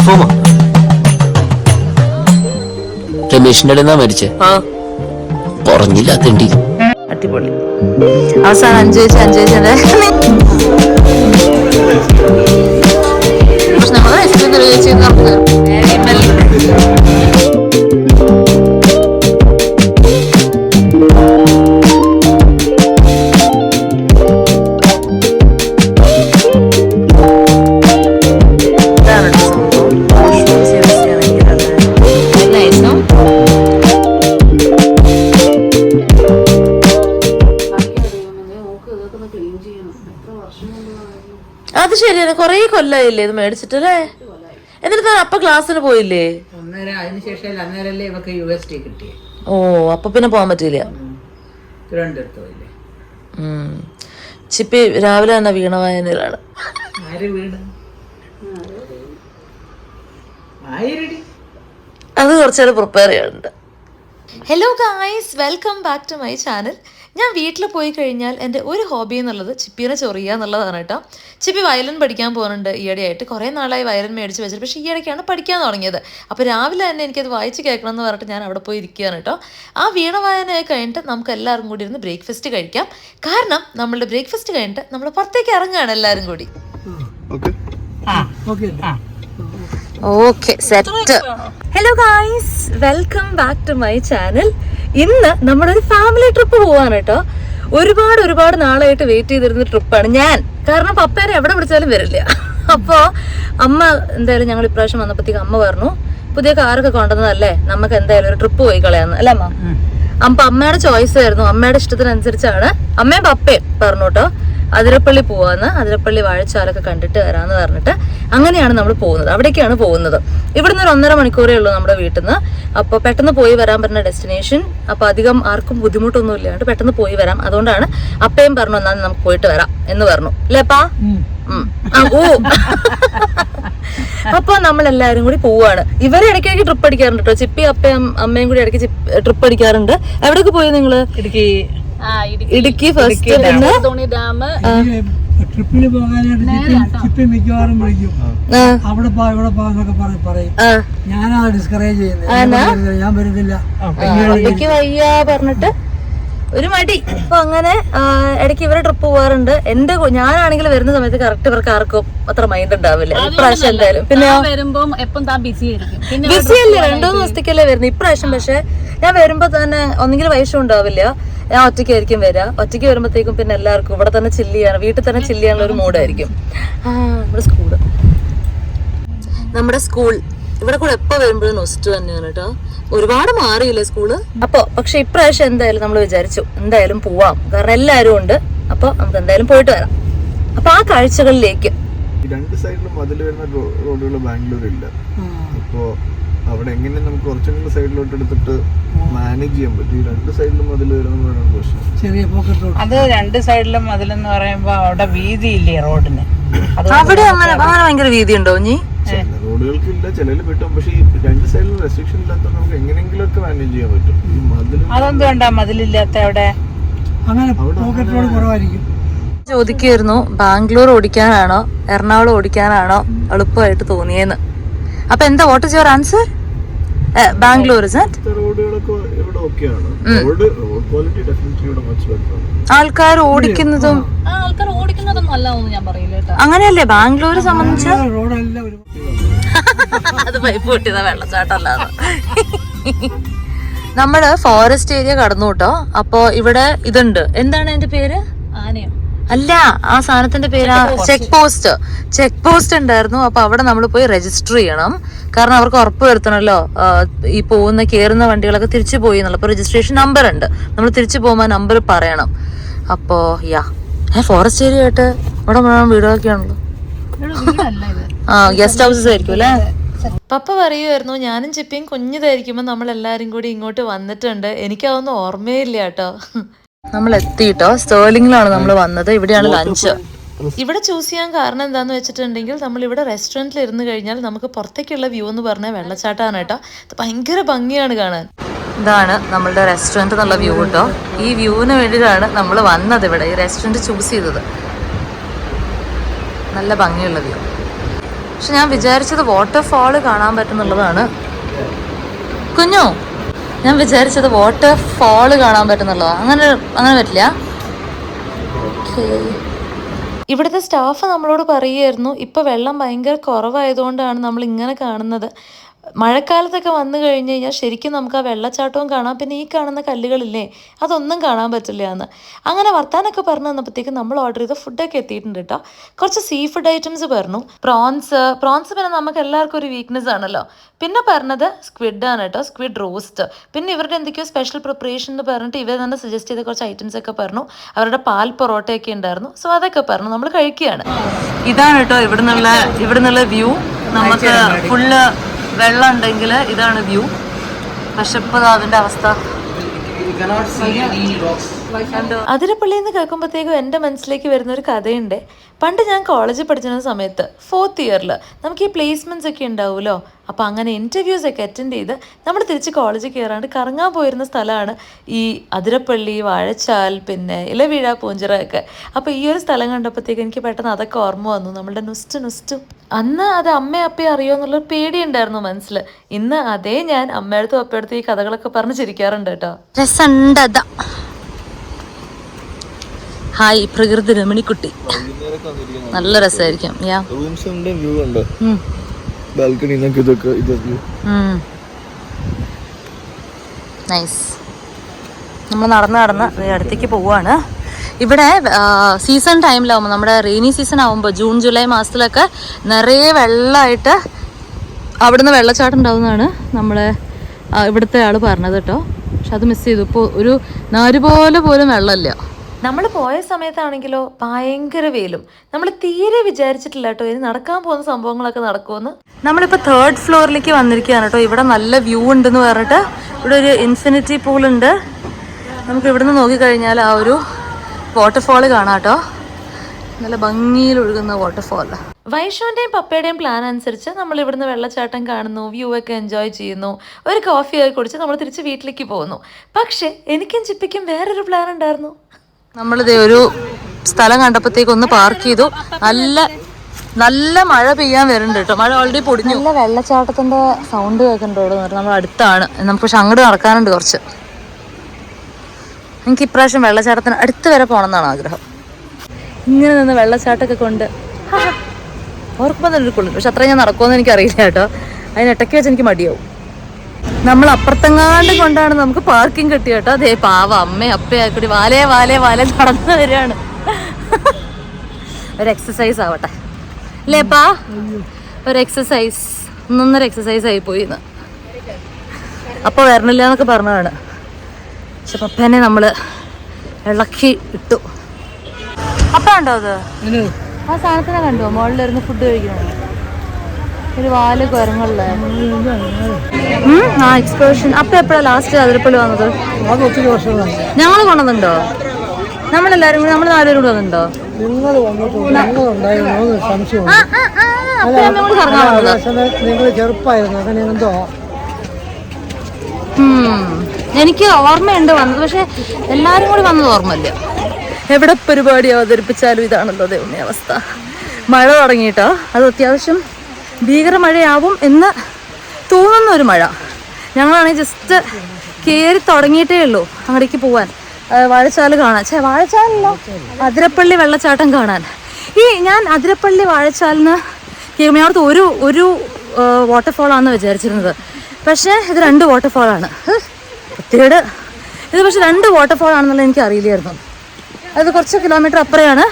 കൺഫേമാ? രമേശിന്റെ മരിച്ചേ പറഞ്ഞില്ല തെണ്ടി. അടിപൊളി. അവസാനം അഞ്ചേച്ചി അത് ശരിയാണ്. കൊറേ കൊല്ലായില്ലേ ഇത് മേടിച്ചിട്ടല്ലേ? എന്നിട്ട് അപ്പ ക്ലാസ്സിന് പോയില്ലേ? ഓ, അപ്പൊ പിന്നെ പോവാൻ പറ്റില്ല. ചിപ്പി രാവിലെ തന്നെ വീണ വായനയിലാണ്. അത് കുറച്ചേരം പ്രിപ്പയർ ചെയ്യാറുണ്ട്. Hello guys, welcome back to my channel. ഞാൻ വീട്ടിൽ പോയി കഴിഞ്ഞാൽ എൻ്റെ ഒരു ഹോബി എന്നുള്ളത് ചിപ്പീനെ ചൊറിയുക എന്നുള്ളതാണ് കേട്ടോ. ചിപ്പി വയലിൻ പഠിക്കാൻ പോകുന്നുണ്ട് ഈയിടെയായിട്ട്. കുറേ നാളായി വയലിൻ മേടിച്ച് വെച്ചിട്ട്, പക്ഷേ ഈയിടയ്ക്കാണ് പഠിക്കാൻ തുടങ്ങിയത്. അപ്പോൾ രാവിലെ തന്നെ എനിക്കത് വായിച്ച് കേൾക്കണം എന്ന് പറഞ്ഞിട്ട് ഞാൻ അവിടെ പോയി ഇരിക്കുകയാണ് കേട്ടോ. ആ വീണ വായനയൊക്കെ കഴിഞ്ഞിട്ട് നമുക്ക് എല്ലാവരും കൂടി ഇരുന്ന് ബ്രേക്ക്ഫാസ്റ്റ് കഴിക്കാം. കാരണം നമ്മളുടെ ബ്രേക്ക്ഫാസ്റ്റ് കഴിഞ്ഞിട്ട് നമ്മൾ പുറത്തേക്ക് ഇറങ്ങുകയാണ് എല്ലാവരും കൂടി. Okay, set. Hello guys, welcome back to my channel. ഇന്ന് നമ്മുടെ ഒരു ഫാമിലി ട്രിപ്പ് പോവാണ് കേട്ടോ. ഒരുപാട് നാളായിട്ട് വെയിറ്റ് ചെയ്തിരുന്ന ട്രിപ്പാണ് ഞാൻ. കാരണം പപ്പേനെ എവിടെ വിളിച്ചാലും വരില്ല. അപ്പോൾ അമ്മ എന്തായാലും ഞങ്ങൾ ഇപ്രാവശ്യം വന്നപ്പോഴത്തേക്ക് അമ്മ പറഞ്ഞു, പുതിയ കാറൊക്കെ കൊണ്ടുവന്നതല്ലേ, നമുക്ക് എന്തായാലും ഒരു ട്രിപ്പ് പോയി കളയാന്ന് അല്ലേ അമ്മ? അപ്പൊ അമ്മയുടെ ചോയ്സ് ആയിരുന്നു. അമ്മയുടെ ഇഷ്ടത്തിനനുസരിച്ചാണ് അമ്മയും പപ്പയും പറഞ്ഞു കേട്ടോ അതിരപ്പള്ളി പോവാന്ന്. അതിരപ്പള്ളി വാഴച്ചാലൊക്കെ കണ്ടിട്ട് വരാന്ന് പറഞ്ഞിട്ട് അങ്ങനെയാണ് നമ്മൾ പോകുന്നത്. അവിടേക്കാണ് പോകുന്നത്. ഇവിടുന്ന് ഒരു 1.5 മണിക്കൂറേ ഉള്ളൂ നമ്മുടെ വീട്ടിൽ നിന്ന്. അപ്പോൾ പെട്ടെന്ന് പോയി വരാൻ പറ്റുന്ന ഡെസ്റ്റിനേഷൻ. അപ്പൊ അധികം ആർക്കും ബുദ്ധിമുട്ടൊന്നും ഇല്ലാണ്ട് പെട്ടെന്ന് പോയി വരാം. അതുകൊണ്ടാണ് അപ്പയും പറഞ്ഞു എന്നാൽ നമുക്ക് പോയിട്ട് വരാം എന്ന് പറഞ്ഞു. അല്ലേപ്പാ? ഓ, അപ്പൊ നമ്മളെല്ലാരും കൂടി പോവാണ്. ഇവരെ ഇടയ്ക്കിടയ്ക്ക് ട്രിപ്പ് അടിക്കാറുണ്ട് കേട്ടോ. ചിപ്പി അപ്പയും അമ്മയും കൂടി ഇടയ്ക്ക് ട്രിപ്പ് അടിക്കാറുണ്ട്. എവിടേക്ക് പോയി നിങ്ങള്? ഇടുക്കി ഫസ്റ്റ്. പിന്നെ ട്രിപ്പിന് പോകാനായിട്ട് ചിപ്പി മിക്കവാറും വിളിക്കും. അവിടെ പോ ഇവിടെ പോന്നൊക്കെ പറയും. ഞാനാ ഡിസ്കറേജ് ചെയ്യുന്നത്. ഞാൻ വരുന്നില്ല, ഇടയ്ക്ക് വയ്യ പറഞ്ഞിട്ട് ഒരു മടി. അപ്പൊ അങ്ങനെ ഇടയ്ക്ക് ഇവരെ ട്രിപ്പ് പോവാറുണ്ട്. ഞാനാണെങ്കിൽ വരുന്ന സമയത്ത് കറക്റ്റ് ഇവർക്ക് ആർക്കും അത്ര മൈൻഡ് ഉണ്ടാവില്ല. ഇപ്രാവശ്യം എന്തായാലും പിന്നെ ബിസി അല്ലേ, 2-3 ദിവസത്തേക്കല്ലേ വരുന്നത് ഇപ്രാവശ്യം. പക്ഷെ ഞാൻ വരുമ്പോ തന്നെ ഒന്നെങ്കിലും വയസ്സും ഉണ്ടാവില്ല. ഞാൻ ഒറ്റയ്ക്കായിരിക്കും വരിക. ഒറ്റയ്ക്ക് വരുമ്പോഴത്തേക്കും പിന്നെ എല്ലാവർക്കും ഇവിടെ തന്നെ ചില്ല് ചെയ്യാൻ, വീട്ടിൽ തന്നെ ചില്ല് ചെയ്യാനുള്ള ഒരു മൂഡായിരിക്കും. നമ്മുടെ സ്കൂൾ ഇവിടെ കൂടെ എപ്പോ വരുമ്പോഴും നൊസ്റ്റ് തന്നെയാണ് കേട്ടോ. ഒരുപാട് മാറിയില്ലേ സ്കൂള്. അപ്പൊ പക്ഷെ ഇപ്രാവശ്യം എന്തായാലും നമ്മൾ വിചാരിച്ചു എന്തായാലും പോവാം. കാരണം എല്ലാരും ഉണ്ട്. അപ്പൊ നമുക്ക് എന്തായാലും പോയിട്ട് വരാം. അപ്പൊ ആ കാഴ്ചകളിലേക്ക്. രണ്ട് സൈഡിലും മതിൽ വരുന്ന റോഡുകൾ ബാംഗ്ലൂരില്ല. അപ്പോ അവിടെ എങ്ങനെ നമുക്ക് കുറച്ചെങ്കിലും സൈഡിലോട്ട് എടുത്തിട്ട് മാനേജ് ചെയ്യാൻ പറ്റും. ഈ രണ്ട് സൈഡിലും മതിൽ വരുന്നതാണ് പ്രശ്നം. ചെറിയ പോക്കറ്റ് റോഡ്. അത് രണ്ട് സൈഡിലും മതിലെന്ന് പറയുമ്പോ അവിടെ വീതിയില്ലേ റോഡിന്? അവിടെ അങ്ങനെ ഭയങ്കര വീതി ഉണ്ടോ? റോഡുകൾക്ക് ഇല്ല, ചിലതിൽ കിട്ടും. പക്ഷെ ഈ രണ്ട് സൈഡിലും റെസ്ട്രിക്ഷൻ ഇല്ലാത്ത നമുക്ക് എങ്ങനെയെങ്കിലും ഒക്കെ മാനേജ് ചെയ്യാൻ പറ്റും. ഈ മതിൽ അതെന്തുകൊണ്ടാ മതിലില്ലാത്ത അവിടെ? അങ്ങനെ പോക്കറ്റ് റോഡ് കുറവായിരിക്കും. ചോദിക്കായിരുന്നു ബാംഗ്ലൂർ ഓടിക്കാനാണോ എറണാകുളം ഓടിക്കാനാണോ എളുപ്പമായിട്ട് തോന്നിയെന്ന്. അപ്പൊ എന്താ, what is your answer? Bangalore. റോഡുകളൊക്കെ ഇവിടെ ഓക്കെയാണ്. റോഡ് ക്വാളിറ്റി ഡെഫിനറ്റ്ലി ഇവിടെ മച്ച് ബെറ്റർ ആണ്. ആൾക്കാർ ഓടിക്കുന്നതും ഞാൻ പറയില്ല. അങ്ങനെയല്ലേ ബാംഗ്ലൂരെ സംബന്ധിച്ച്? റോഡെല്ലാം അത് പൈപ്പ് പൊട്ടിയതാ, വെള്ളച്ചാട്ടല്ലാതെ. നമ്മള് ഫോറസ്റ്റ് ഏരിയ കടന്നു കേട്ടോ. അപ്പൊ ഇവിടെ ഇതുണ്ട്, എന്താണ് അതിന്റെ പേര്? ആനയോ? അല്ല, ആ സാധനത്തിന്റെ പേര് ചെക്ക് പോസ്റ്റ് ഉണ്ടായിരുന്നു. അപ്പൊ അവിടെ നമ്മൾ പോയി രജിസ്റ്റർ ചെയ്യണം. കാരണം അവർക്ക് ഉറപ്പ് വരുത്തണല്ലോ ഈ കേറുന്ന വണ്ടികളൊക്കെ തിരിച്ചു പോയി എന്നുള്ള. അപ്പൊ രജിസ്ട്രേഷൻ നമ്പർ ഉണ്ട്, നമ്മൾ തിരിച്ചു പോകുമ്പോ നമ്പർ പറയണം. അപ്പോ ഫോറസ്റ്റ് ഏരിയ ആയിട്ട് ഇവിടെ മുഴുവൻ വീടുകളൊക്കെയാണല്ലോ. ഗസ്റ്റ് ഹൗസസ് ആയിരിക്കും അല്ലേ? പപ്പ പറയുമായിരുന്നു ഞാനും ചിപ്പിയും കുഞ്ഞിതായിരിക്കുമ്പോ നമ്മളെല്ലാരും കൂടി ഇങ്ങോട്ട് വന്നിട്ടുണ്ട്. എനിക്കതൊന്നും ഓർമ്മയില്ല കേട്ടോ. നമ്മൾ എത്തിട്ടോ, സ്റ്റേർലിംഗിലാണ് നമ്മൾ വന്നത്. ഇവിടെയാണ് ലഞ്ച്. ഇവിടെ ചൂസ് ചെയ്യാൻ കാരണം എന്താന്ന് വെച്ചിട്ടുണ്ടെങ്കിൽ നമ്മൾ ഇവിടെ റെസ്റ്റോറൻറ്റിൽ ഇരുന്ന് കഴിഞ്ഞാൽ നമുക്ക് പുറത്തേക്കുള്ള വ്യൂ എന്ന് പറഞ്ഞാൽ വെള്ളച്ചാട്ടമാണ് കേട്ടോ. ഇത് ഭയങ്കര ഭംഗിയാണ് കാണാൻ. ഇതാണ് നമ്മളുടെ റെസ്റ്റോറൻറ്റ് എന്നുള്ള വ്യൂ കേട്ടോ. ഈ വ്യൂവിന് വേണ്ടിയിട്ടാണ് നമ്മൾ വന്നത് ഇവിടെ, ഈ റെസ്റ്റോറൻറ്റ് ചൂസ് ചെയ്തത്. നല്ല ഭംഗിയുള്ള വ്യൂ. പക്ഷെ ഞാൻ വിചാരിച്ചത് വാട്ടർഫാള് കാണാൻ പറ്റുന്നുള്ളതാണ്. കുഞ്ഞു, ഞാൻ വിചാരിച്ചത് വാട്ടർഫാള് കാണാൻ പറ്റുന്നുള്ളതാണ്. അങ്ങനെ പറ്റില്ല. ഇവിടുത്തെ സ്റ്റാഫ് നമ്മളോട് പറയുമായിരുന്നു, ഇപ്പോൾ വെള്ളം ഭയങ്കര കുറവായതുകൊണ്ടാണ് നമ്മൾ ഇങ്ങനെ കാണുന്നത്. മഴക്കാലത്തൊക്കെ വന്നു കഴിഞ്ഞ് കഴിഞ്ഞാൽ ശരിക്കും നമുക്ക് ആ വെള്ളച്ചാട്ടവും കാണാം, പിന്നെ ഈ കാണുന്ന കല്ലുകളില്ലേ അതൊന്നും കാണാൻ പറ്റില്ല എന്ന്. അങ്ങനെ വർത്താനൊക്കെ പറഞ്ഞു തന്നപ്പോഴത്തേക്കും നമ്മൾ ഓർഡർ ചെയ്ത ഫുഡൊക്കെ എത്തിയിട്ടുണ്ട് കേട്ടോ. കുറച്ച് സീ ഫുഡ് ഐറ്റംസ് പറഞ്ഞു. പ്രോൺസ് പിന്നെ നമുക്ക് എല്ലാവർക്കും ഒരു വീക്ക്നെസ് ആണല്ലോ. പിന്നെ പറഞ്ഞത് സ്ക്വിഡാണ് കേട്ടോ, സ്ക്വിഡ് റോസ്റ്റ്. പിന്നെ ഇവരുടെ എന്തൊക്കെയോ സ്പെഷ്യൽ പ്രിപ്പറേഷൻ എന്ന് പറഞ്ഞിട്ട് ഇവർ തന്നെ സജസ്റ്റ് ചെയ്ത കുറച്ച് ഐറ്റംസ് ഒക്കെ പറഞ്ഞു. അവരുടെ പാൽ പൊറോട്ടയൊക്കെ ഉണ്ടായിരുന്നു. സോ അതൊക്കെ പറഞ്ഞു, നമ്മൾ കഴിക്കുകയാണ്. ഇതാണ് കേട്ടോ ഇവിടുന്നുള്ള വ്യൂ. നമുക്ക് ഫുള്ള് വെള്ളം ഉണ്ടെങ്കിൽ ഇതാണ് വ്യൂ. പക്ഷെ ഇപ്പോൾ അതിൻ്റെ അവസ്ഥ. അതിരപ്പള്ളിയിൽ നിന്ന് കേൾക്കുമ്പോഴത്തേക്കും എൻ്റെ മനസ്സിലേക്ക് വരുന്നൊരു കഥയുണ്ട്. പണ്ട് ഞാൻ കോളേജിൽ പഠിച്ചിരുന്ന സമയത്ത് 4th ഇയറിൽ നമുക്ക് ഈ പ്ലേസ്മെൻറ്റ്സ് ഒക്കെ ഉണ്ടാവുമല്ലോ. അപ്പോൾ അങ്ങനെ ഇൻ്റർവ്യൂസ് ഒക്കെ അറ്റൻഡ് ചെയ്ത് നമ്മൾ തിരിച്ച് കോളേജിൽ കയറാണ്ട് കറങ്ങാൻ പോയിരുന്ന സ്ഥലമാണ് ഈ അതിരപ്പള്ളി, വാഴച്ചാൽ, പിന്നെ ഇലവീഴ, പൂഞ്ചിറ ഒക്കെ. അപ്പോൾ ഈ ഒരു സ്ഥലം കണ്ടപ്പോഴത്തേക്ക് എനിക്ക് പെട്ടെന്ന് അതൊക്കെ ഓർമ്മ വന്നു. നമ്മളുടെ നുസ്റ്റ്. അന്ന് അത് അപ്പയും അറിയോ എന്നുള്ളൊരു പേടിയുണ്ടായിരുന്നു മനസ്സിൽ. ഇന്ന് അതേ ഞാൻ അമ്മയടുത്തും അപ്പയടുത്തും ഈ കഥകളൊക്കെ പറഞ്ഞ് ചിരിക്കാറുണ്ട് കേട്ടോ. രസണ്ടത. ഹായ് പ്രകൃതി രമണിക്കുട്ടി, നല്ല രസമായിരിക്കും. നൈസ്. നമ്മൾ നടന്ന് അടുത്തേക്ക് പോവാണ്. ഇവിടെ സീസൺ ടൈമിലാവുമ്പോൾ, നമ്മുടെ റെയിനി സീസൺ ആവുമ്പോൾ ജൂൺ ജൂലൈ മാസത്തിലൊക്കെ നിറയെ വെള്ളമായിട്ട് അവിടുന്ന് വെള്ളച്ചാട്ടം ഉണ്ടാവുന്നതാണ് നമ്മളെ ഇവിടുത്തെ ആൾ പറഞ്ഞത് കേട്ടോ. പക്ഷെ അത് മിസ് ചെയ്തു. ഇപ്പോൾ ഒരു നാര് പോലും വെള്ളമില്ല. നമ്മൾ പോയ സമയത്താണെങ്കിലോ ഭയങ്കര വെയിലും. നമ്മൾ തീരെ വിചാരിച്ചിട്ടില്ല കേട്ടോ ഇനി നടക്കാൻ പോകുന്ന സംഭവങ്ങളൊക്കെ നടക്കുമെന്ന്. നമ്മളിപ്പോൾ 3rd ഫ്ലോറിലേക്ക് വന്നിരിക്കുകയാണ് കേട്ടോ. ഇവിടെ നല്ല വ്യൂ ഉണ്ടെന്ന് പറഞ്ഞിട്ട് ഇവിടെ ഒരു ഇൻഫിനിറ്റി പൂൾ ഉണ്ട്. നമുക്ക് ഇവിടുന്ന് നോക്കിക്കഴിഞ്ഞാൽ ആ ഒരു വാട്ടർഫാള് കാണാം കേട്ടോ. നല്ല ഭംഗിയിൽ ഒഴുകുന്ന വാട്ടർഫാൾ. വൈഷുവിൻ്റെയും പപ്പയുടെയും പ്ലാൻ അനുസരിച്ച് നമ്മൾ ഇവിടുന്ന് വെള്ളച്ചാട്ടം കാണുന്നു, വ്യൂ ഒക്കെ എൻജോയ് ചെയ്യുന്നു, ഒരു കോഫി ഒക്കെ കുടിച്ച് നമ്മൾ തിരിച്ച് വീട്ടിലേക്ക് പോകുന്നു. പക്ഷേ എനിക്കും ചിപ്പിക്കും വേറൊരു പ്ലാൻ ഉണ്ടായിരുന്നു. നമ്മളിതേ ഒരു സ്ഥലം കണ്ടപ്പോഴത്തേക്ക് ഒന്ന് പാർക്ക് ചെയ്തു. നല്ല മഴ പെയ്യാൻ വരുന്നുണ്ട് കേട്ടോ. മഴ ഓൾറെഡി പൊടിഞ്ഞു. നല്ല വെള്ളച്ചാട്ടത്തിന്റെ സൗണ്ട് കേൾക്കുന്നുണ്ടോ. നമ്മൾ അടുത്താണ്, നമുക്ക് പക്ഷെ അങ്ങോട്ട് നടക്കാനുണ്ട് കുറച്ച്. എനിക്ക് ഇപ്രാവശ്യം വെള്ളച്ചാട്ടത്തിന് അടുത്ത് വരെ പോകണം എന്നാണ് ആഗ്രഹം. ഇങ്ങനെ നിന്ന് വെള്ളച്ചാട്ടമൊക്കെ കൊണ്ട് ഓർക്കുമ്പോൾ തന്നെ എടുക്കുള്ളൂ. പക്ഷെ അത്രയും ഞാൻ നടക്കുമെന്ന് എനിക്കറിയില്ല കേട്ടോ. അതിനിടയ്ക്ക് വെച്ച് എനിക്ക് മടിയാവും. നമ്മൾ അപ്പുറത്തെങ്ങാണ്ട് കൊണ്ടാണ് നമുക്ക് പാർക്കിംഗ് കിട്ടിയ കേട്ടോ. അതേ പാവ അമ്മയും അപ്പയാക്കൂടി വാലേ നടന്നു വരികയാണ്. ഒരു എക്സസൈസ് ആവട്ടെ അല്ലേപ്പാ, ഒരു എക്സസൈസ്. 1.5 എക്സസൈസ് ആയി പോയിന്ന്. അപ്പോൾ വരണില്ല എന്നൊക്കെ പറഞ്ഞതാണ്. പക്ഷെ പപ്പേനെ നമ്മള് ഇളക്കി ഇട്ടു. അപ്പ ഉണ്ടോ അത്? ആ സാധനത്തിനെ കണ്ടോ മുകളിലിരുന്ന് ഫുഡ് കഴിക്കണം. ഒരു വാല് കുരങ്ങളുള്ള എക്സ്പ്ലോഷൻ. അപ്പൊ എപ്പോഴാ ലാസ്റ്റ് അതിരപ്പള്ളി വന്നത്? ഞങ്ങൾ കൊണ്ടുവന്നുണ്ടോ? നമ്മളെല്ലാരും കൂടി, നമ്മൾ 4 പേരും കൂടി വന്നിട്ടുണ്ടോ? എനിക്ക് ഓർമ്മയുണ്ട് വന്നത്, പക്ഷെ എല്ലാരും കൂടി വന്നത് ഓർമ്മയില്ല. എവിടെ പരിപാടി അവതരിപ്പിച്ചാലും ഇതാണല്ലോ ദൈവമേ അവസ്ഥ. മഴ തുടങ്ങിയിട്ടോ. അത് അത്യാവശ്യം ഭീകര മഴയാവും എന്ന് തോന്നുന്ന ഒരു മഴ. ഞങ്ങളാണെങ്കിൽ ജസ്റ്റ് കയറി തുടങ്ങിയിട്ടേ ഉള്ളൂ അങ്ങടേക്ക് പോവാൻ, വാഴച്ചാൽ കാണാൻ. വാഴച്ചാലല്ലോ, അതിരപ്പള്ളി വെള്ളച്ചാട്ടം കാണാൻ. ഞാൻ അതിരപ്പള്ളി വാഴച്ചാലിന് കേൾക്കുമ്പോഴത്തെ ഒരു വാട്ടർഫോളാണെന്ന് വിചാരിച്ചിരുന്നത്. പക്ഷേ ഇത് 2 വാട്ടർഫോളാണ്. പ്രത്യേക ഇത് പക്ഷെ 2 വാട്ടർഫോളാണെന്നുള്ളത് എനിക്ക് അറിയില്ലായിരുന്നു. അത് കുറച്ച് കിലോമീറ്റർ അപ്പുറയാണ്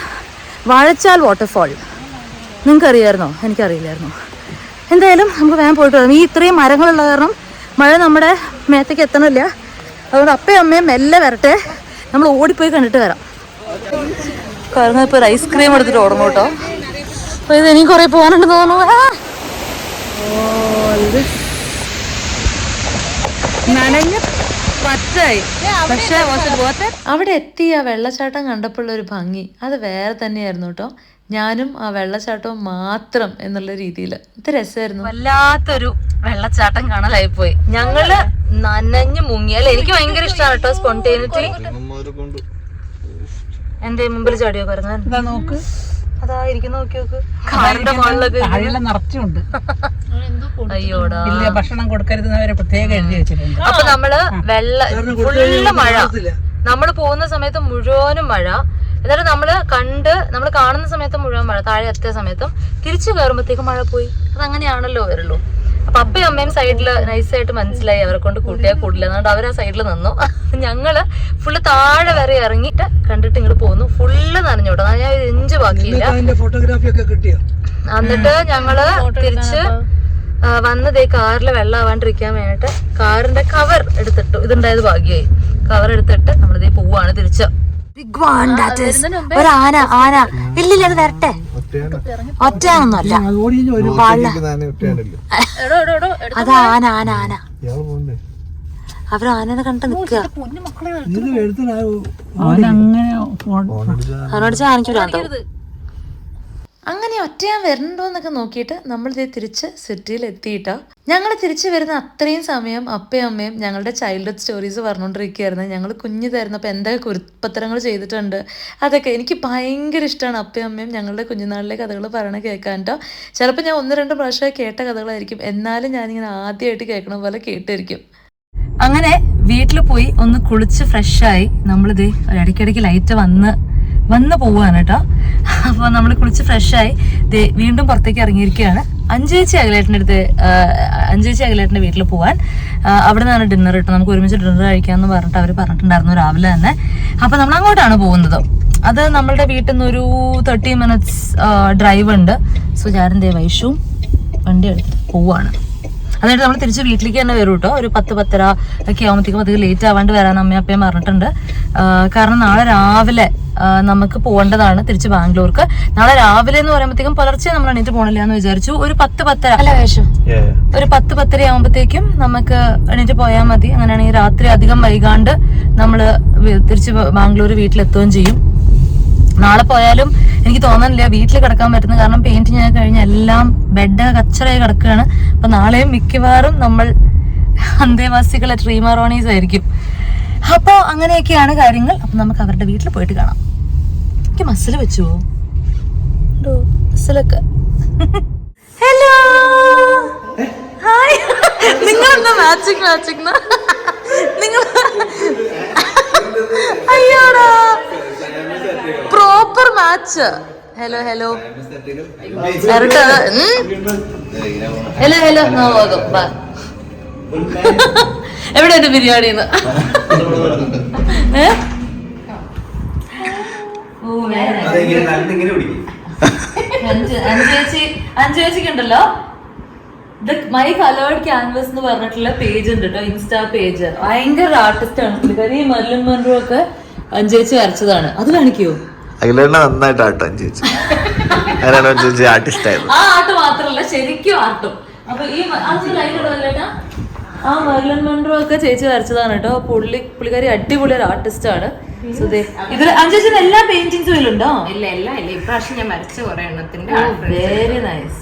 വാഴച്ചാൽ വാട്ടർഫോൾ. നിങ്ങൾക്കറിയായിരുന്നോ? എനിക്കറിയില്ലായിരുന്നു. എന്തായാലും നമുക്ക് വേഗം പോയിട്ട് വരാം. ഈ ഇത്രയും മരങ്ങളുള്ള കാരണം മഴ നമ്മുടെ മേത്തേക്ക് എത്തണില്ല. അതുകൊണ്ട് അപ്പയും അമ്മയും മെല്ലെ വരട്ടെ, നമ്മൾ ഓടിപ്പോയി കണ്ടിട്ട് വരാം. കാരണം ഇപ്പോൾ ഒരു ഐസ്ക്രീം എടുത്തിട്ട് ഓടണം കേട്ടോ. അപ്പോൾ ഇത് ഇനിയും കുറേ പോകാനുണ്ടെന്ന് തോന്നുന്നു. നനഞ്ഞ് പറ്റായി. പക്ഷേ അവിടെ എത്തി ആ വെള്ളച്ചാട്ടം കണ്ടപ്പോഴുള്ള ഒരു ഭംഗി അത് വേറെ തന്നെയായിരുന്നു കേട്ടോ. ഞാനും ആ വെള്ളച്ചാട്ടവും മാത്രം എന്നുള്ള രീതിയിൽ ഇത് രസമായിരുന്നു. വല്ലാത്തൊരു വെള്ളച്ചാട്ടം കാണലായി പോയി. ഞങ്ങള് നനഞ്ഞു മുങ്ങിയാൽ എനിക്ക് ഭയങ്കര ഇഷ്ടമാണ് കേട്ടോ സ്പോണ്ടേനിറ്റി. എന്റെ മുമ്പിൽ ചാടിയോ കറങ്ങാൻ? അതാ ഇരിക്കുന്ന നോക്കി നോക്ക്, കാറിന്റെ മുകളിലൊക്കെ താഴെല്ലാം നിറച്ചുണ്ട്. അയ്യോടാ. ഇല്ല, ഭക്ഷണം കൊടുക്കരുതെന്നവരെ പ്രത്യേകം എഴുതി വെച്ചിട്ടുണ്ട്. അപ്പൊ നമ്മള് ഫുള്ള് മഴ, നമ്മള് പോകുന്ന സമയത്ത് മുഴുവനും മഴ, എന്നിട്ട് നമ്മള് കാണുന്ന സമയത്ത് മുഴുവൻ മഴ, താഴെ എത്തിയ സമയത്തും തിരിച്ചു കയറുമ്പോഴത്തേക്കും മഴ പോയി. അതങ്ങനെയാണല്ലോ വരുള്ളൂ. അപ്പൊ അപ്പയും അമ്മയും സൈഡില് നൈസായിട്ട് മനസ്സിലായി അവരെ കൊണ്ട് കൂട്ടിയാൽ കൂടില്ല, അതുകൊണ്ട് അവർ ആ സൈഡിൽ നിന്നു. ഞങ്ങള് ഫുള്ള് താഴെ വരെ ഇറങ്ങിയിട്ട് കണ്ടിട്ട് ഇങ്ങോട്ട് പോകുന്നു. ഫുള്ള് നനഞ്ഞോട്ടോ, ഞാൻ ഇഞ്ച് ബാക്കിയില്ല. ഫോട്ടോഗ്രാഫി ഒക്കെ കിട്ടിയോ? എന്നിട്ട് ഞങ്ങള് തിരിച്ച് വന്നതേ കാറിൽ വെള്ളം ആവാണ്ടിരിക്കാൻ വേണ്ടിട്ട് കാറിന്റെ കവർ എടുത്തിട്ടു. ഇതുണ്ടായത് ഭാഗ്യമായി. കവർ എടുത്തിട്ട് നമ്മളിതേ പോവാണ് തിരിച്ച്. ഒരു ആന ഇല്ലില്ല, അത് വരട്ടെ. ഒറ്റയാണെന്നല്ല, അത് ആന. അവര് ആനനെ കണ്ടിട്ട് നിക്കുക. അവനോട് ചാനിക്കൂല. അങ്ങനെ ഒറ്റയാൻ വരണ്ടോന്നൊക്കെ നോക്കിയിട്ട് നമ്മളിത് തിരിച്ച് സിറ്റിയിൽ എത്തിയിട്ടോ. ഞങ്ങൾ തിരിച്ചു വരുന്ന അത്രയും സമയം അപ്പയും അമ്മയും ഞങ്ങളുടെ ചൈൽഡ്ഹുഡ് സ്റ്റോറീസ് പറഞ്ഞുകൊണ്ടിരിക്കുകയായിരുന്നു. ഞങ്ങൾ കുഞ്ഞു തരുന്നപ്പോൾ എന്തൊക്കെ കുരുപ്പത്തരങ്ങൾ ചെയ്തിട്ടുണ്ട് അതൊക്കെ എനിക്ക് ഭയങ്കര ഇഷ്ടമാണ്. അപ്പയും അമ്മയും ഞങ്ങളുടെ കുഞ്ഞുനാളിലെ കഥകൾ പറയണ കേൾക്കാൻ കേട്ടോ. ചിലപ്പോൾ ഞാൻ 1-2 പ്രാവശ്യം കേട്ട കഥകളായിരിക്കും, എന്നാലും ഞാനിങ്ങനെ ആദ്യമായിട്ട് കേൾക്കണ പോലെ കേട്ടിരിക്കും. അങ്ങനെ വീട്ടിൽ പോയി ഒന്ന് കുളിച്ച് ഫ്രഷായി നമ്മളിത് ഇടയ്ക്കിടയ്ക്ക് ലൈറ്റ് വന്ന് പോവാണ് കേട്ടോ. അപ്പോൾ നമ്മൾ കുളിച്ച് ഫ്രഷായി വീണ്ടും പുറത്തേക്ക് ഇറങ്ങിയിരിക്കുകയാണ്. അഞ്ചേച്ചി അഖിലേട്ടൻ്റെ വീട്ടിൽ പോവാൻ. അവിടെ നിന്നാണ് ഡിന്നർ കിട്ടും, നമുക്ക് ഒരുമിച്ച് ഡിന്നർ കഴിക്കാമെന്ന് പറഞ്ഞിട്ട് അവർ പറഞ്ഞിട്ടുണ്ടായിരുന്നു രാവിലെ തന്നെ. അപ്പോൾ നമ്മൾ അങ്ങോട്ടാണ് പോകുന്നത്. അത് നമ്മളുടെ വീട്ടിൽ നിന്ന് ഒരു 30 minutes ഡ്രൈവ് ഉണ്ട്. സോ ഞാനെന്തേ വൈഷുവും വണ്ടി എടുത്ത് പോവാണ്. എന്നിട്ട് നമ്മൾ തിരിച്ച് വീട്ടിലേക്ക് തന്നെ വരും കേട്ടോ. ഒരു 10-10:30 ഒക്കെ ആകുമ്പോഴത്തേക്കും അധികം ലേറ്റ് ആവാണ്ട് വരാൻ അമ്മയും അപ്പയും പറഞ്ഞിട്ടുണ്ട്. കാരണം നാളെ രാവിലെ നമുക്ക് പോകേണ്ടതാണ് തിരിച്ച് ബാംഗ്ലൂർക്ക്. നാളെ രാവിലെ എന്ന് പറയുമ്പോഴത്തേക്കും പുലർച്ചെ നമ്മൾ എണീറ്റ് പോകണില്ല എന്ന് വിചാരിച്ചു. ഒരു 10-10:30 അല്ല വേഷം, ഒരു 10-10:30 ആകുമ്പോഴത്തേക്കും നമുക്ക് എണീറ്റ് പോയാൽ മതി. അങ്ങനെയാണെങ്കിൽ രാത്രി അധികം വൈകാണ്ട് നമ്മൾ തിരിച്ച് ബാംഗ്ലൂർ വീട്ടിലെത്തുകയും ചെയ്യും. നാളെ പോയാലും എനിക്ക് തോന്നുന്നില്ല വീട്ടിൽ കിടക്കാൻ പറ്റുന്നത്, കാരണം പെയിന്റിങ് ആയി കഴിഞ്ഞ എല്ലാം ബെഡ് കച്ചറായി കിടക്കുകയാണ്. അപ്പൊ നാളെയും മിക്കവാറും നമ്മൾ അന്തേവാസികളെ ട്രീമറോണീസ് ആയിരിക്കും. അപ്പോൾ അങ്ങനെയൊക്കെയാണ് കാര്യങ്ങൾ. അപ്പൊ നമുക്ക് അവരുടെ വീട്ടിൽ പോയിട്ട് കാണാം. എനിക്ക് മസിൽ വെച്ചുവോ മസിലൊക്കെ. Hello, hi. നിങ്ങളെന്താ മാച്ചിങ് നിങ്ങൾ? അയ്യോടാ, പ്രോപ്പർ മാച്ച്. ഹലോ ഹലോ എവിടെയുണ്ട് ബിരിയാണിന്ന്? അഞ്ചേച്ചിക്കുണ്ടല്ലോ മൈ കലേർഡ് ക്യാൻവസ് എന്ന് പറഞ്ഞിട്ടുള്ള പേജ് ഉണ്ട് കേട്ടോ, ഇൻസ്റ്റാ പേജ്. ഭയങ്കര ആർട്ടിസ്റ്റ് ആണ് പുള്ളിക്കാരി. മർലിൻ മൺറോ ഒക്കെ അഞ്ചേച്ചി വരച്ചതാണ്. അത് കാണിക്കോ? നന്നായിട്ട് ആ ആർട്ട് മാത്രല്ല ശരിക്കും ആർട്ടും. അപ്പൊ ഈ ആ മർലിൻ മൺറോ ഒക്കെ ചേച്ചി വരച്ചതാണ് കേട്ടോ. പുള്ളിക്കാരി അടിപൊളി ഒരു ആർട്ടിസ്റ്റ് ആണ്. ഇതിൽ അഞ്ചേച്ചിന് എല്ലാ പെയിന്റിങ്സും ഇതിലുണ്ടോ? ഇല്ല ഇപ്രാവശ്യം ഞാൻ വരച്ച കുറെ എണ്ണത്തിന്റെ. Very nice.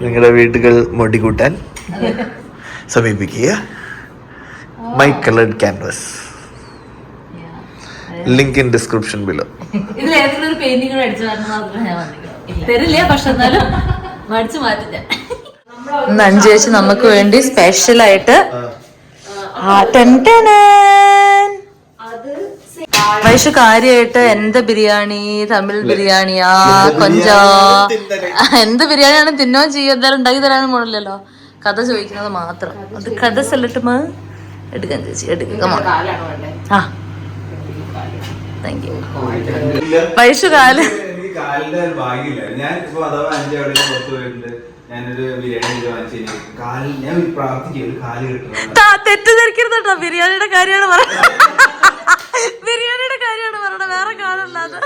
നിങ്ങളുടെ വീടുകൾ മോടിക്കൂട്ടാൻ സമീപിക്കുക my coloured canvas. Link in description below. ഇതിൽ ഏതെങ്കിലും ഒരു പെയിന്റിംഗ് അടിച്ചു മാറ്റുന്ന ഞാൻ തരില്ല, പക്ഷെ എന്നാലും മടിച്ചു മാറ്റില്ല. അഞ്ചേച്ചി നമുക്ക് വേണ്ടി സ്പെഷ്യൽ ആയിട്ട് വൈഷു കാര്യമായിട്ട് എന്ത് ബിരിയാണി, തമിഴ് ബിരിയാണിയാ കൊഞ്ചോ എന്ത് ബിരിയാണിയാണ് തിന്നോ ചെയ്യോ, എന്തായാലും ഉണ്ടാക്കി തരാനും പോണില്ലല്ലോ. കഥ ചോദിക്കുന്നത് മാത്രം. അത് കഥ സെല്ലട്ടുമോ എടുക്കാൻ ചേച്ചി എടുക്കാം. ആ താങ്ക് യു. വൈഷു കാല് തെറ്റിദ്ധരിക്കരുത് കേട്ടോ. ബിരിയാണിയുടെ കാര്യമാണ് പറയുന്നത്, ബിരിയാണിയുടെ കാര്യമാണ് പറയണത്, വേറെ കാലല്ലാതെ.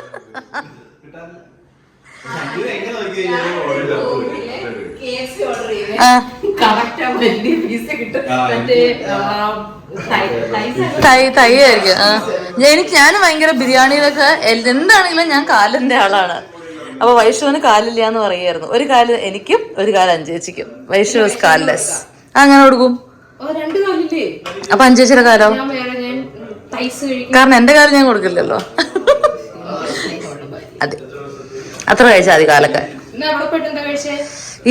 തൈ ആയിരിക്കും. ഞാനും ഭയങ്കര ബിരിയാണിയിലൊക്കെ എന്താണെങ്കിലും ഞാൻ കാലിന്റെ ആളാണ്. അപ്പൊ വൈഷുവിന് കാലില്ല എന്ന് പറയായിരുന്നു. ഒരു കാല് എനിക്കും ഒരു കാല് അഞ്ചേച്ചിക്കും. വൈഷു വാസ് കാൽലെസ്. അങ്ങനെ കൊടുക്കും. അപ്പൊ അഞ്ചേച്ചിയുടെ കാലോ? കാരണം എന്റെ കാലം ഞാൻ കൊടുക്കില്ലല്ലോ. അതെ, അത്ര കഴിച്ചാൽ മതി കാലൊക്കെ.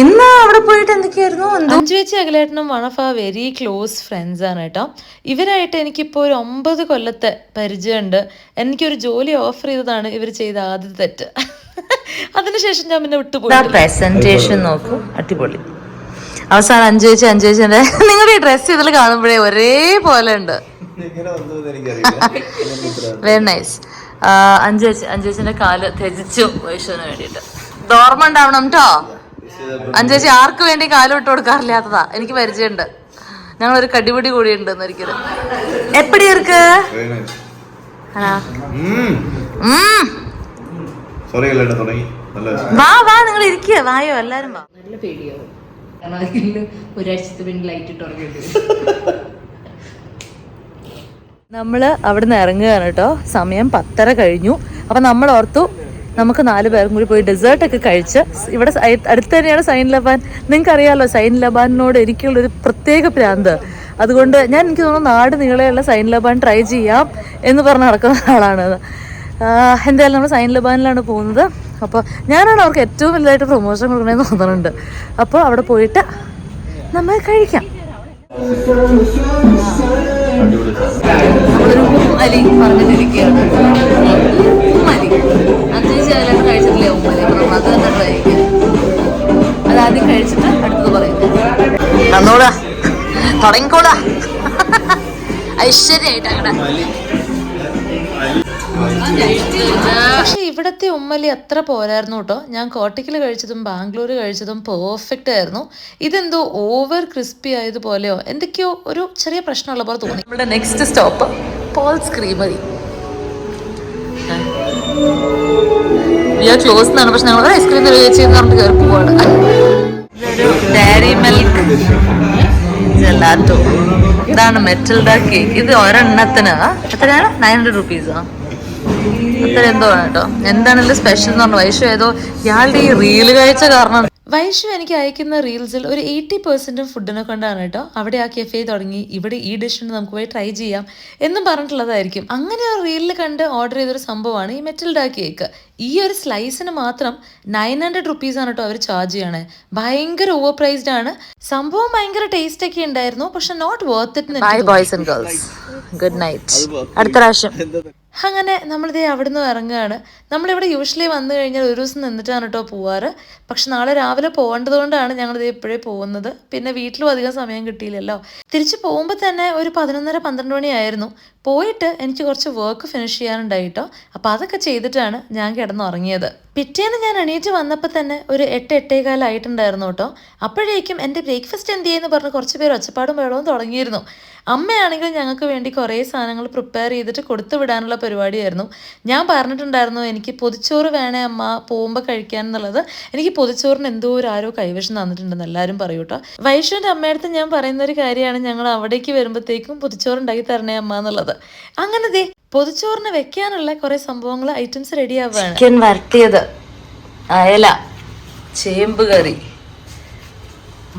ഇന്ന് അവിടെ പോയിട്ട് എന്തൊക്കെയായിരുന്നു. അഞ്ചുവെച്ചി അഖിലേട്ടനും വൺ ഓഫ് ആ വെരി ക്ലോസ് ഫ്രണ്ട്സ് ആണ് കേട്ടോ. ഇവരായിട്ട് എനിക്കിപ്പോൾ ഒരു 9 കൊല്ലത്തെ പരിചയമുണ്ട്. എനിക്കൊരു ജോലി ഓഫർ ചെയ്തതാണ് ഇവർ ചെയ്ത ആദ്യത്തെ തെറ്റ്. അതിനുശേഷം ഞാൻ പിന്നെ വിട്ടുപോയി. പ്രസന്റേഷൻ നോക്കൂ, അടിപൊളി. അവസാനം അഞ്ചുവെച്ചിന്റെ നിങ്ങളുടെ ഈ ഡ്രസ് ഇതിൽ കാണുമ്പോഴേ ഒരേപോലെ ഉണ്ട്. Very nice. അഞ്ചുവെച്ചിന്റെ കാല് ത്യജിച്ചു വൈഷുവിന് വേണ്ടിയിട്ട്. ഓർമ്മ ഉണ്ടാവണം കേട്ടോ. അഞ്ചേച്ചി ആർക്ക് വേണ്ടി കാല് വിട്ട് കൊടുക്കാറില്ലാത്തതാ, എനിക്ക് പരിചയമുണ്ട്. ഞങ്ങളൊരു കടിപിടി കൂടിയുണ്ട് ഒരിക്കലും. എപ്പടി ഇருக்கு? വാ വാ, നിങ്ങൾ ഇരിക്കുക, വായോ എല്ലാരും വാ. നല്ല പേടിയാവും, കാരണം അതിൽ ഒരാഴ്ചത്തെ പിന്നെ ലൈറ്റ് ഇട്ട് ഉറങ്ങിയിട്ട്. നമ്മള് അവിടുന്ന് ഇറങ്ങുകയാണ് കേട്ടോ. സമയം 10:30 കഴിഞ്ഞു. അപ്പൊ നമ്മൾ ഓർത്തു നമുക്ക് 4 പേരും കൂടി പോയി ഡെസേർട്ടൊക്കെ കഴിച്ച്. ഇവിടെ അടുത്ത് തന്നെയാണ് സൈൻ ലബാൻ. നിങ്ങൾക്ക് അറിയാമല്ലോ സൈൻ ലബാനിനോട് എനിക്കുള്ളൊരു പ്രത്യേക പ്രാന്ത്. അതുകൊണ്ട് എനിക്ക് തോന്നുന്നു നാട് നീളെയുള്ള സൈൻ ലബാൻ ട്രൈ ചെയ്യാം എന്ന് പറഞ്ഞ് നടക്കുന്ന ആളാണ്. എന്തായാലും നമ്മൾ സൈൻ ലബാനിലാണ് പോകുന്നത്. അപ്പോൾ ഞാനാണ് അവർക്ക് ഏറ്റവും വലുതായിട്ട് പ്രൊമോഷൻ കൊടുക്കണമെന്ന് തോന്നുന്നുണ്ട്. അപ്പോൾ അവിടെ പോയിട്ട് നമ്മൾ കഴിക്കാം. നമ്മളൊരു ഉമ്മലി പറഞ്ഞിട്ടിരിക്കുകയാണ്. ഉമ്മലി അഞ്ചേച്ചാലും കഴിച്ചിട്ടില്ലേ ഉമ്മലി? അത് തന്നെ ട്രൈ ചെയ്യാം. അതാദ്യം കഴിച്ചിട്ട് അടുത്തത് പറയുന്നത്. തന്നോടാ, തുടങ്ങിക്കോടാ. ഐശ്വര്യായിട്ട് അങ്ങനെ. പക്ഷെ ഇവിടത്തെ ഉമ്മലി അത്ര പോരായിരുന്നു കേട്ടോ. ഞാൻ കോട്ടയ്ക്കൽ കഴിച്ചതും ബാംഗ്ലൂർ കഴിച്ചതും പെർഫെക്റ്റ് ആയിരുന്നു. ഇതെന്തോ ഓവർ ക്രിസ്പി ആയതുപോലെയോ എന്തൊക്കെയോ ഒരു ചെറിയ പ്രശ്നമുള്ള പോലെ തോന്നി. നമ്മുടെ next stop Paul's creamery. Close എന്നാണ്, പക്ഷെ ഞങ്ങൾ ഐസ്ക്രീം കഴിച്ചെന്ന് പറഞ്ഞിട്ട് കയറി പോവാണ്. Dairy milk gelato. ഇതാണ് മെറ്റൽഡ കേക്ക്. ഇത് ഒരെണ്ണത്തിന് എത്രയാണ്? 900 rupees. അത്ര എന്തോ ആണ് കേട്ടോ. എന്താണെങ്കിലും സ്പെഷ്യൽ എന്ന് പറഞ്ഞു. വൈഷു ഏതോ ഇയാളുടെ ഈ റീല് കഴിച്ച കാരണം. വൈഷു എനിക്ക് അയക്കുന്ന റീൽസിൽ ഒരു 80% ഫുഡിനെ കൊണ്ടാണ് കേട്ടോ. അവിടെ ആ കെഫേ തുടങ്ങി, ഇവിടെ ഈ ഡിഷ് നമുക്ക് പോയി ട്രൈ ചെയ്യാം എന്നും പറഞ്ഞിട്ടുള്ളതായിരിക്കും. അങ്ങനെ ആ റീലിൽ കണ്ട് ഓർഡർ ചെയ്തൊരു സംഭവമാണ് ഈ മെറ്റൽഡ കേക്ക്. ഈ ഒരു സ്ലൈസിന് മാത്രം 900 rupees ആണ് കേട്ടോ അവർ ചാർജ് ചെയ്യണേ. ഭയങ്കര ഓവർ പ്രൈസ്ഡ് ആണ് സംഭവം. ഭയങ്കര ടേസ്റ്റ് ഒക്കെ ഉണ്ടായിരുന്നു, പക്ഷെ not worth it. Bye boys and girls, good night. അടുത്ത പ്രാവശ്യം. അങ്ങനെ നമ്മളിതേ അവിടുന്ന് ഇറങ്ങുകയാണ്. നമ്മളിവിടെ യൂഷ്വലി വന്നു കഴിഞ്ഞാൽ ഒരു ദിവസം നിന്നിട്ടാണ് കേട്ടോ പോവാറ്. പക്ഷെ നാളെ രാവിലെ പോകേണ്ടതുകൊണ്ടാണ് ഞങ്ങളിത് ഇപ്പോഴേ പോകുന്നത്. പിന്നെ വീട്ടിലും അധികം സമയം കിട്ടിയില്ലല്ലോ. തിരിച്ച് പോകുമ്പോൾ തന്നെ ഒരു 11:30-12 മണിയായിരുന്നു. പോയിട്ട് എനിക്ക് കുറച്ച് വർക്ക് ഫിനിഷ് ചെയ്യാനുണ്ടായിട്ടോ. അപ്പോൾ അതൊക്കെ ചെയ്തിട്ടാണ് ഞാൻ കിടന്നുറങ്ങിയത്. പിറ്റേന്ന് ഞാൻ എണീറ്റ് വന്നപ്പോൾ തന്നെ ഒരു 8-8:15 ആയിട്ടുണ്ടായിരുന്നു കേട്ടോ. അപ്പോഴേക്കും എൻ്റെ ബ്രേക്ക്ഫാസ്റ്റ് എന്ത് ചെയ്യുമെന്ന് പറഞ്ഞ് കുറച്ച് പേര് ഒച്ചപ്പാടും വെള്ളവും തുടങ്ങിയിരുന്നു. അമ്മയാണെങ്കിൽ ഞങ്ങൾക്ക് വേണ്ടി കുറേ സാധനങ്ങൾ പ്രിപ്പയർ ചെയ്തിട്ട് കൊടുത്തു വിടാനുള്ള പരിപാടിയായിരുന്നു. ഞാൻ പറഞ്ഞിട്ടുണ്ടായിരുന്നു എനിക്ക് പൊതിച്ചോറ് വേണേ അമ്മ പോകുമ്പോൾ കഴിക്കാൻ എന്നുള്ളത്. എനിക്ക് പൊതിച്ചോറിന് എന്തോ ആരോ കൈവശം തന്നിട്ടുണ്ടെന്ന് എല്ലാവരും പറയൂ കേട്ടോ. വൈഷുവിൻ്റെ അമ്മയടുത്ത് ഞാൻ പറയുന്നൊരു കാര്യമാണ് ഞങ്ങൾ അവിടേക്ക് വരുമ്പോഴത്തേക്കും പൊതിച്ചോറ് ഉണ്ടാക്കി തരണേ അമ്മ എന്നുള്ളത്. അങ്ങനെ ദേ പൊതിച്ചോറിന് വെക്കാനുള്ള കുറേ സംഭവങ്ങൾ ഐറ്റംസ് റെഡി ആവുകയാണ്. ചിക്കൻ വരട്ടിയത്, അയല, ചേമ്പ് കറി,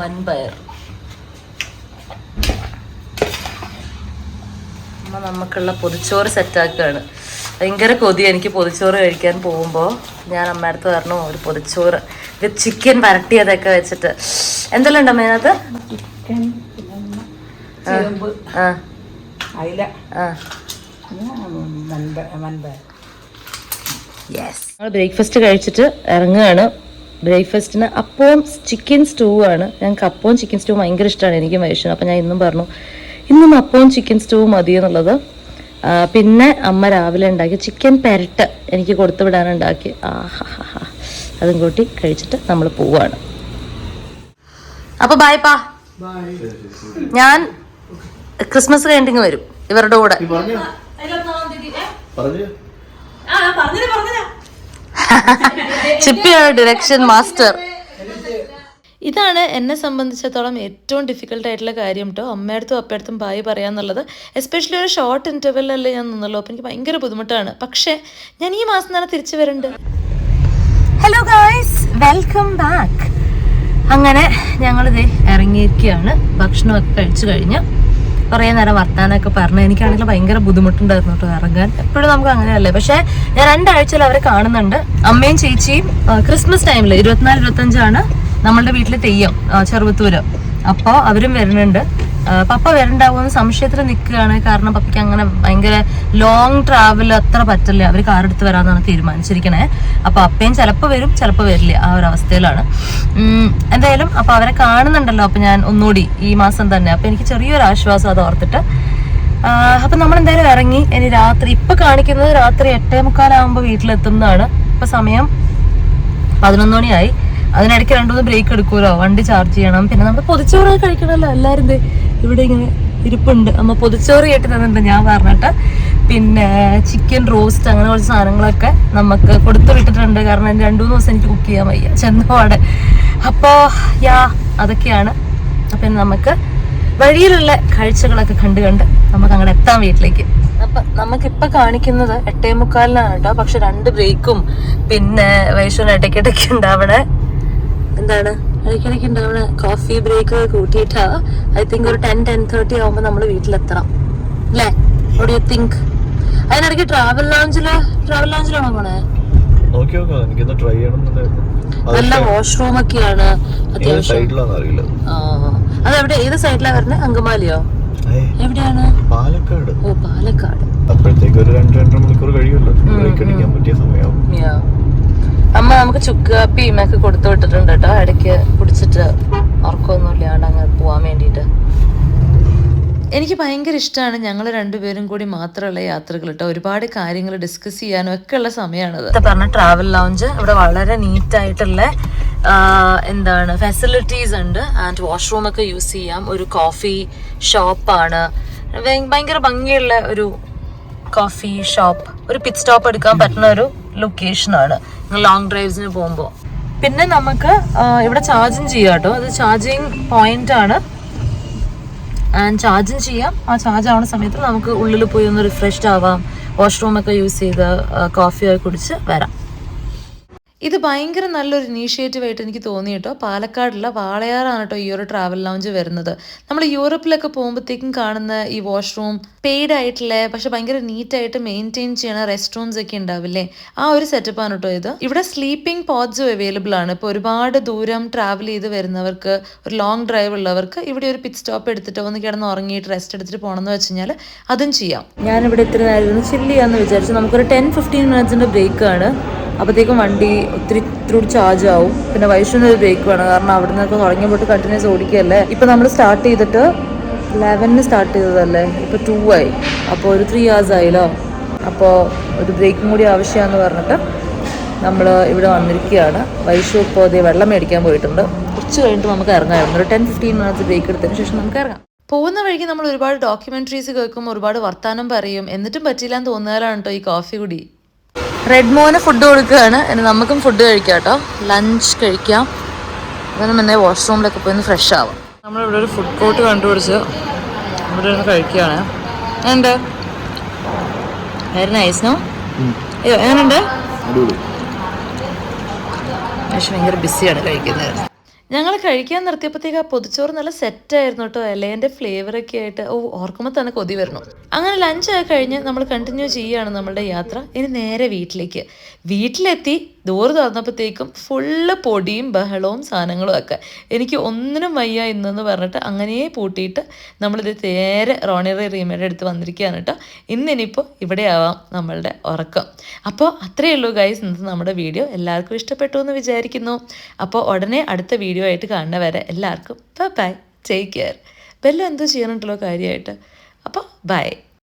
മൺപയർ. നമുക്കുള്ള പൊതിച്ചോറ് സെറ്റാക്കുകയാണ്. ഭയങ്കര കൊതി എനിക്ക് പൊതിച്ചോറ് കഴിക്കാൻ പോകുമ്പോൾ. ഞാൻ അമ്മയടുത്ത് പറഞ്ഞു ഒരു പൊതിച്ചോറ് വിത്ത് ചിക്കൻ വരട്ടിയതൊക്കെ വെച്ചിട്ട്. എന്തെല്ലാം ഉണ്ട് അമ്മേനകത്ത്? ഞങ്ങൾ ബ്രേക്ക്ഫാസ്റ്റ് കഴിച്ചിട്ട് ഇറങ്ങുകയാണ്. ബ്രേക്ക്ഫാസ്റ്റിന് അപ്പവും ചിക്കൻ സ്റ്റൂ ആണ്. ഞങ്ങൾക്ക് അപ്പവും ചിക്കൻ സ്റ്റൂ ഭയങ്കര ഇഷ്ടമാണ് എനിക്കും വൈഷുവിനും. അപ്പം ഞാൻ ഇന്നും പറഞ്ഞു ഇന്നും അപ്പവും ചിക്കൻ സ്റ്റൂ മതി എന്നുള്ളത്. പിന്നെ അമ്മ രാവിലെ ഉണ്ടാക്കി ചിക്കൻ പെരട്ട് എനിക്ക് കൊടുത്തു വിടാനുണ്ടാക്കി. അതും കൂട്ടി കഴിച്ചിട്ട് നമ്മൾ പോവാണ്. അപ്പൊ ബൈ പാ. ഞാൻ ക്രിസ്മസ് കഴിഞ്ഞിട്ട് വരും ഇവരുടെ കൂടെ. ചിപ്പിയാണ് ഡിറക്ഷൻ മാസ്റ്റർ. ഇതാണ് എന്നെ സംബന്ധിച്ചിടത്തോളം ഏറ്റവും ഡിഫിക്കൽട്ട് ആയിട്ടുള്ള കാര്യം കേട്ടോ. അമ്മയടുത്തും അപ്പയടുത്തും ബായ് പറയാന്നുള്ളത്. എസ്പെഷ്യലി ഒരു ഷോർട്ട് ഇൻ്റർവെല്ലല്ലേ ഞാൻ നിന്നുള്ളൂ. അപ്പം എനിക്ക് ഭയങ്കര ബുദ്ധിമുട്ടാണ്. പക്ഷേ ഞാൻ ഈ മാസം തന്നെ തിരിച്ചു വരുന്നുണ്ട്. Hello guys, welcome back. അങ്ങനെ ഞങ്ങളിത് ഇറങ്ങിയിരിക്കുകയാണ്. ഭക്ഷണമൊക്കെ കഴിച്ചു കഴിഞ്ഞ് കുറേ നേരം വർത്താനൊക്കെ പറഞ്ഞു. എനിക്കാണെങ്കിൽ ഭയങ്കര ബുദ്ധിമുട്ടുണ്ടായിരുന്നു കേട്ടോ ഇറങ്ങാൻ. എപ്പോഴും നമുക്ക് അങ്ങനെയല്ലേ. പക്ഷെ ഞാൻ 2 ആഴ്ചയിൽ അവരെ കാണുന്നുണ്ട്. അമ്മയും ചേച്ചിയും ക്രിസ്മസ് ടൈമിൽ 24-25 നമ്മളുടെ വീട്ടിൽ തെയ്യം ചെറുവത്തൂര്. അപ്പോൾ അവരും വരുന്നുണ്ട്. പപ്പ വരണ്ടാവുമെന്ന് സംശയത്തിൽ നിൽക്കുകയാണ്. കാരണം പപ്പയ്ക്ക് അങ്ങനെ ഭയങ്കര ലോങ് ട്രാവൽ അത്ര പറ്റില്ല. അവർ കാറെടുത്ത് വരാമെന്നാണ് തീരുമാനിച്ചിരിക്കണേ. അപ്പോൾ അപ്പയും ചിലപ്പോൾ വരും, ചിലപ്പോൾ വരില്ല. ആ ഒരു അവസ്ഥയിലാണ്. എന്തായാലും അപ്പോൾ അവരെ കാണുന്നുണ്ടല്ലോ. അപ്പോൾ ഞാൻ ഒന്നുകൂടി ഈ മാസം തന്നെ. അപ്പോൾ എനിക്ക് ചെറിയൊരു ആശ്വാസം അത് ഓർത്തിട്ട്. അപ്പം നമ്മളെന്തായാലും ഇറങ്ങി. ഇനി രാത്രി ഇപ്പം കാണിക്കുന്നത് രാത്രി 8:45 വീട്ടിലെത്തുന്നതാണ്. ഇപ്പം സമയം 11 മണിയായി. അതിനിടയ്ക്ക് 2-3 ബ്രേക്ക് എടുക്കുമല്ലോ, വണ്ടി ചാർജ് ചെയ്യണം. പിന്നെ നമ്മൾ പൊതിച്ചോറ് കഴിക്കണമല്ലോ. എല്ലാവരും ഇവിടെ ഇങ്ങനെ ഇരിപ്പുണ്ട്. അമ്മ പൊതിച്ചോറ് കേട്ട് തന്നിട്ടുണ്ട് ഞാൻ പറഞ്ഞിട്ട്. പിന്നെ ചിക്കൻ റോസ്റ്റ് അങ്ങനെ കുറച്ച് സാധനങ്ങളൊക്കെ നമുക്ക് കൊടുത്തു വിട്ടിട്ടുണ്ട്. കാരണം 2-3 ദിവസം എനിക്ക് കുക്ക് ചെയ്യാൻ വയ്യ ചെന്നപാടെ. അപ്പോൾ അതൊക്കെയാണ്. അപ്പം നമുക്ക് വഴിയിലുള്ള കാഴ്ചകളൊക്കെ കണ്ട് നമുക്ക് അങ്ങോട്ട് എത്താം വീട്ടിലേക്ക്. അപ്പൊ നമുക്കിപ്പൊ കാണിക്കുന്നത് 8:45 കേട്ടോ. പക്ഷെ 2 ബ്രേക്കും പിന്നെ വൈഷുവിന് ഇടയ്ക്കിടയ്ക്ക് ഉണ്ടാവണേ എന്താണ് ഇടയ്ക്കിടയ്ക്ക് ഉണ്ടാവണ കോഫി ബ്രേക്ക് കൂട്ടിയിട്ടാ. ഐ തിങ്ക് ഒരു 10-10:30 ആവുമ്പോ നമ്മള് വീട്ടിലെത്തണം അല്ലേ? what do you think? അതിനിടയ്ക്ക് ട്രാവൽ ലോഞ്ചിലാണോ പോണേ? നല്ല വാഷ്റൂം ഒക്കെയാണ് അത്യാവശ്യം. അതെവിടെ, ഏത് സൈഡിലാ വരുന്നത്? അങ്കമാലിയോ? എവിടെയാണ്? പാലക്കാട്. ഓ പാലക്കാട്. അപ്പോഴത്തേക്ക് ഒരു 2-2.5 മണിക്കൂർ കഴിയുമല്ലോ ബ്രേക്ക് അടിക്കാൻ പറ്റിയ സമയമാവും. അമ്മ നമുക്ക് ചുക്ക് കാപ്പിയും ഒക്കെ കൊടുത്തു വിട്ടിട്ടുണ്ട് കേട്ടോ. ഇടയ്ക്ക് കുടിച്ചിട്ട് ഉറക്കമൊന്നുമില്ലാണ്ട് അങ്ങ് പോവാൻ വേണ്ടിയിട്ട്. എനിക്ക് ഭയങ്കര ഇഷ്ടമാണ് ഞങ്ങൾ 2 പേരും കൂടി മാത്രമുള്ള യാത്രകൾ കേട്ടോ. ഒരുപാട് കാര്യങ്ങൾ ഡിസ്കസ് ചെയ്യാനും ഒക്കെ ഉള്ള സമയമാണത്. പറഞ്ഞ ട്രാവൽ ലോഞ്ച് ഇവിടെ വളരെ നീറ്റായിട്ടുള്ള ഫെസിലിറ്റീസ് ഉണ്ട്. ആൻഡ് വാഷ്റൂം ഒക്കെ യൂസ് ചെയ്യാം. ഒരു കോഫി ഷോപ്പാണ്. ഭയങ്കര ഭംഗിയുള്ള ഒരു കോഫി ഷോപ്പ്. ഒരു പിറ്റ് സ്റ്റോപ്പ് എടുക്കാൻ പറ്റുന്ന ഒരു ലൊക്കേഷനാണ് ലോങ് ഡ്രൈവ്സിന് പോകുമ്പോൾ. പിന്നെ നമുക്ക് ഇവിടെ ചാർജിങ് ചെയ്യാം കേട്ടോ. അത് ചാർജിങ് പോയിന്റ് ആണ്. ആൻഡ് ചാർജിങ് ചെയ്യാം. ആ ചാർജ് ആവുന്ന സമയത്ത് നമുക്ക് ഉള്ളിൽ പോയി ഒന്ന് റിഫ്രഷ്ഡ് ആവാം. വാഷ്റൂമൊക്കെ യൂസ് ചെയ്ത് കോഫിയൊക്കെ കുടിച്ച് വരാം. ഇത് ഭയങ്കര നല്ലൊരു ഇനീഷ്യേറ്റീവ് ആയിട്ട് എനിക്ക് തോന്നി കേട്ടോ. പാലക്കാടുള്ള വാളയാറാണ് കേട്ടോ ഈ ഒരു ട്രാവൽ ലോഞ്ച് വരുന്നത്. നമ്മൾ യൂറോപ്പിലൊക്കെ പോകുമ്പോഴത്തേക്കും കാണുന്ന ഈ വാഷ്റൂം പെയ്ഡ് ആയിട്ടുള്ള പക്ഷെ ഭയങ്കര നീറ്റായിട്ട് മെയിൻറ്റെയിൻ ചെയ്യണ റെസ്റ്റ് റൂംസ് ഒക്കെ ഉണ്ടാവില്ലേ, ആ ഒരു സെറ്റപ്പാണ് കേട്ടോ ഇത്. ഇവിടെ സ്ലീപ്പിംഗ് പോഡ്സും അവൈലബിൾ ആണ്. ഇപ്പോൾ ഒരുപാട് ദൂരം ട്രാവൽ ചെയ്ത് വരുന്നവർക്ക്, ഒരു ലോങ് ഡ്രൈവ് ഉള്ളവർക്ക് ഇവിടെ ഒരു പിറ്റ് സ്റ്റോപ്പ് എടുത്തിട്ട് ഒന്ന് കിടന്ന് ഉറങ്ങിയിട്ട് റെസ്റ്റ് എടുത്തിട്ട് പോകണമെന്ന് വെച്ച് കഴിഞ്ഞാൽ അതും ചെയ്യാം. ഞാനിവിടെ ഇത്ര നേരം ചില്ല് ചെയ്യാമെന്ന് വിചാരിച്ചു. നമുക്കൊരു 10-15 മിനിറ്റ്സിൻ്റെ ബ്രേക്കാണ്. അപ്പോഴത്തേക്കും വണ്ടി ഒത്തിരി ചാർജ് ആവും. പിന്നെ വൈഷ്ണു ഒരു ബ്രേക്ക് വേണം. കാരണം അവിടെ നിന്നൊക്കെ തുടങ്ങിയപ്പോട്ട് കണ്ടിന്യൂസ് ഓടിക്കുകയല്ലേ. ഇപ്പം നമ്മൾ സ്റ്റാർട്ട് ചെയ്തിട്ട് 11 സ്റ്റാർട്ട് ചെയ്തതല്ലേ, ഇപ്പോൾ 2 ആയി. അപ്പോൾ ഒരു 3 hours ആയില്ലോ. അപ്പോൾ ഒരു ബ്രേക്കും കൂടി ആവശ്യമാണെന്ന് പറഞ്ഞിട്ട് നമ്മൾ ഇവിടെ വന്നിരിക്കുകയാണ്. വൈഷു ഇപ്പോൾ അതേ വെള്ളം മേടിക്കാൻ പോയിട്ടുണ്ട്. കുറച്ച് കഴിഞ്ഞിട്ട് നമുക്ക് ഇറങ്ങാമായിരുന്നു. ഒരു 10-15 മിനിറ്റ്സ് ബ്രേക്ക് എടുത്തതിന് ശേഷം നമുക്ക് ഇറങ്ങാം. പോകുന്ന വഴിക്ക് നമ്മൾ ഒരുപാട് ഡോക്യുമെൻ്ററീസ് കേൾക്കും, ഒരുപാട് വർത്താനം പറയും. എന്നിട്ടും പറ്റില്ല എന്ന് തോന്നിയാലാണ് കേട്ടോ ഈ കോഫി കുടി. റെഡ്മോന് ഫുഡ് കൊടുക്കുകയാണ്. ഇനി നമുക്കും ഫുഡ് കഴിക്കാം കേട്ടോ. ലഞ്ച് കഴിക്കാം. അതിന് മുന്നേ വാഷ്റൂമിലൊക്കെ പോയി ഒന്ന് ഫ്രഷ് ആവാം. നമ്മളിവിടെ ഒരു ഫുഡ് കോർട്ട് കണ്ടുപിടിച്ച് ഇവിടെ ഒന്ന് കഴിക്കുകയാണ്. എങ്ങനെയുണ്ട്? Very nice no? അയ്യോ എങ്ങനെയുണ്ട്? പക്ഷെ ഭയങ്കര ബിസിയാണ് കഴിക്കുന്നത്. ഞങ്ങൾ കഴിക്കാൻ നിർത്തിയപ്പോഴത്തേക്ക് ആ പൊതിച്ചോറ് നല്ല സെറ്റായിരുന്നു കേട്ടോ. ഇലേൻ്റെ ഫ്ലേവറൊക്കെ ആയിട്ട് ഓർക്കുമ്പോൾ തന്നെ കൊതി വരണം. അങ്ങനെ ലഞ്ച് കഴിഞ്ഞ് നമ്മൾ കണ്ടിന്യൂ ചെയ്യുകയാണ് നമ്മളുടെ യാത്ര. ഇനി നേരെ വീട്ടിലെത്തി ഡോറ് തുറന്നപ്പോഴത്തേക്കും ഫുള്ള് പൊടിയും ബഹളവും സാധനങ്ങളും ഒക്കെ. എനിക്ക് ഒന്നിനും വയ്യ ഇന്നെന്ന് പറഞ്ഞിട്ട് അങ്ങനെ പൂട്ടിയിട്ട് നമ്മളിത് നേരെ റോണിറി റീമയുടെ അടുത്ത് വന്നിരിക്കുകയാണ് കേട്ടോ. ഇന്നിപ്പോൾ ഇവിടെ ആവാം നമ്മളുടെ ഉറക്കം. അപ്പോൾ അത്രയേ ഉള്ളൂ ഗൈസ് ഇന്നത്തെ നമ്മുടെ വീഡിയോ. എല്ലാവർക്കും ഇഷ്ടപ്പെട്ടു എന്ന് വിചാരിക്കുന്നു. അപ്പോൾ ഉടനെ അടുത്ത വീഡിയോ ആയിട്ട് കാണുന്ന വരെ എല്ലാവർക്കും ബൈ, ടേക്ക് കെയർ. ബെല്ലും എന്തോ ചെയ്യണമല്ലോ കാര്യമായിട്ട്. അപ്പോൾ ബൈ.